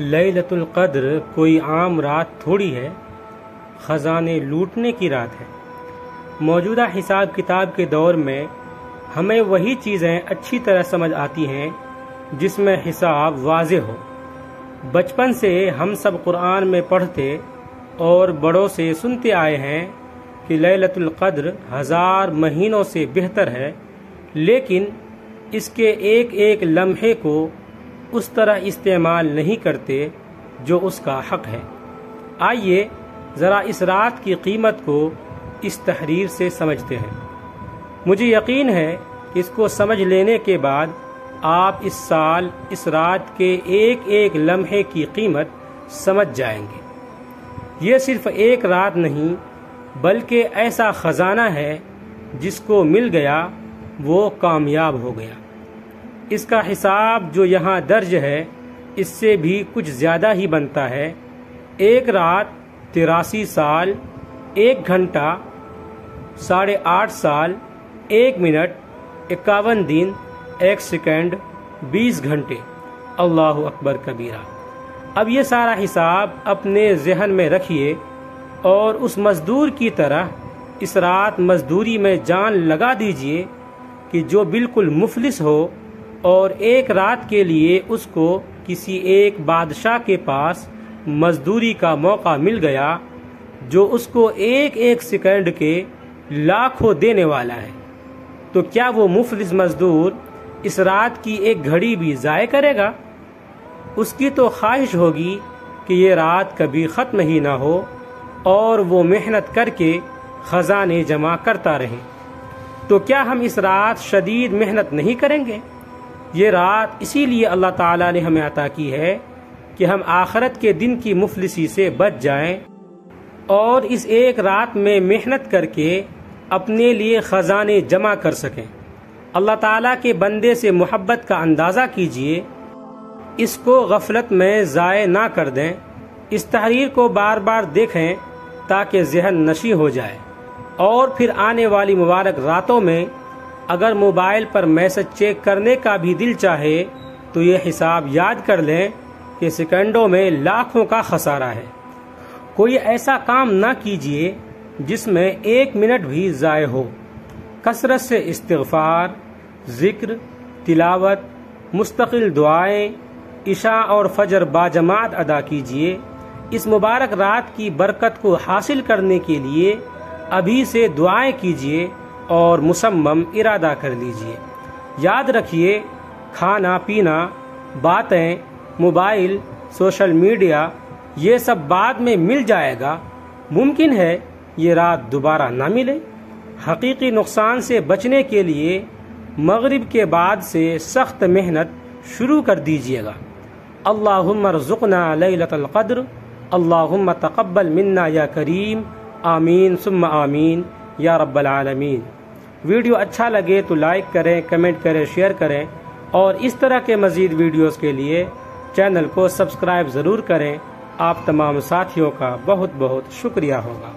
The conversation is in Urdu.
لیلۃ القدر کوئی عام رات تھوڑی ہے، خزانے لوٹنے کی رات ہے۔ موجودہ حساب کتاب کے دور میں ہمیں وہی چیزیں اچھی طرح سمجھ آتی ہیں جس میں حساب واضح ہو۔ بچپن سے ہم سب قرآن میں پڑھتے اور بڑوں سے سنتے آئے ہیں کہ لیلۃ القدر 1000 مہینوں سے بہتر ہے، لیکن اس کے ایک ایک لمحے کو اس طرح استعمال نہیں کرتے جو اس کا حق ہے۔ آئیے ذرا اس رات کی قیمت کو اس تحریر سے سمجھتے ہیں۔ مجھے یقین ہے کہ اس کو سمجھ لینے کے بعد آپ اس سال اس رات کے ایک ایک لمحے کی قیمت سمجھ جائیں گے۔ یہ صرف ایک رات نہیں بلکہ ایسا خزانہ ہے جس کو مل گیا وہ کامیاب ہو گیا۔ اس کا حساب جو یہاں درج ہے اس سے بھی کچھ زیادہ ہی بنتا ہے۔ ایک رات 83 سال، 1 گھنٹہ، 8.5 سال، 1 منٹ، 51 دن، 1 سیکنڈ، 20 گھنٹے۔ اللہ اکبر کبیرہ۔ اب یہ سارا حساب اپنے ذہن میں رکھیے اور اس مزدور کی طرح اس رات مزدوری میں جان لگا دیجئے کہ جو بالکل مفلس ہو اور ایک رات کے لیے اس کو کسی ایک بادشاہ کے پاس مزدوری کا موقع مل گیا جو اس کو ایک ایک سیکنڈ کے لاکھوں دینے والا ہے، تو کیا وہ مفلس مزدور اس رات کی ایک گھڑی بھی ضائع کرے گا؟ اس کی تو خواہش ہوگی کہ یہ رات کبھی ختم ہی نہ ہو اور وہ محنت کر کے خزانے جمع کرتا رہے۔ تو کیا ہم اس رات شدید محنت نہیں کریں گے؟ یہ رات اسی لیے اللہ تعالیٰ نے ہمیں عطا کی ہے کہ ہم آخرت کے دن کی مفلسی سے بچ جائیں اور اس ایک رات میں محنت کر کے اپنے لیے خزانے جمع کر سکیں۔ اللہ تعالیٰ کے بندے سے محبت کا اندازہ کیجئے، اس کو غفلت میں ضائع نہ کر دیں۔ اس تحریر کو بار بار دیکھیں تاکہ ذہن نشیں ہو جائے، اور پھر آنے والی مبارک راتوں میں اگر موبائل پر میسج چیک کرنے کا بھی دل چاہے تو یہ حساب یاد کر لیں کہ سیکنڈوں میں لاکھوں کا خسارہ ہے۔ کوئی ایسا کام نہ کیجیے جس میں 1 منٹ بھی ضائع ہو۔ کثرت سے استغفار، ذکر، تلاوت، مستقل دعائیں، عشاء اور فجر باجماعت ادا کیجیے۔ اس مبارک رات کی برکت کو حاصل کرنے کے لیے ابھی سے دعائیں کیجیے اور مصمم ارادہ کر لیجیے۔ یاد رکھیے، کھانا پینا، باتیں، موبائل، سوشل میڈیا، یہ سب بعد میں مل جائے گا۔ ممکن ہے یہ رات دوبارہ نہ ملے۔ حقیقی نقصان سے بچنے کے لیے مغرب کے بعد سے سخت محنت شروع کر دیجیے گا۔ اللہم ارزقنا لیلۃ القدر، اللہم تقبل منا یا کریم، آمین ثم آمین یا رب العالمین۔ ویڈیو اچھا لگے تو لائک کریں، کمنٹ کریں، شیئر کریں، اور اس طرح کے مزید ویڈیوز کے لیے چینل کو سبسکرائب ضرور کریں۔ آپ تمام ساتھیوں کا بہت بہت شکریہ ہوگا۔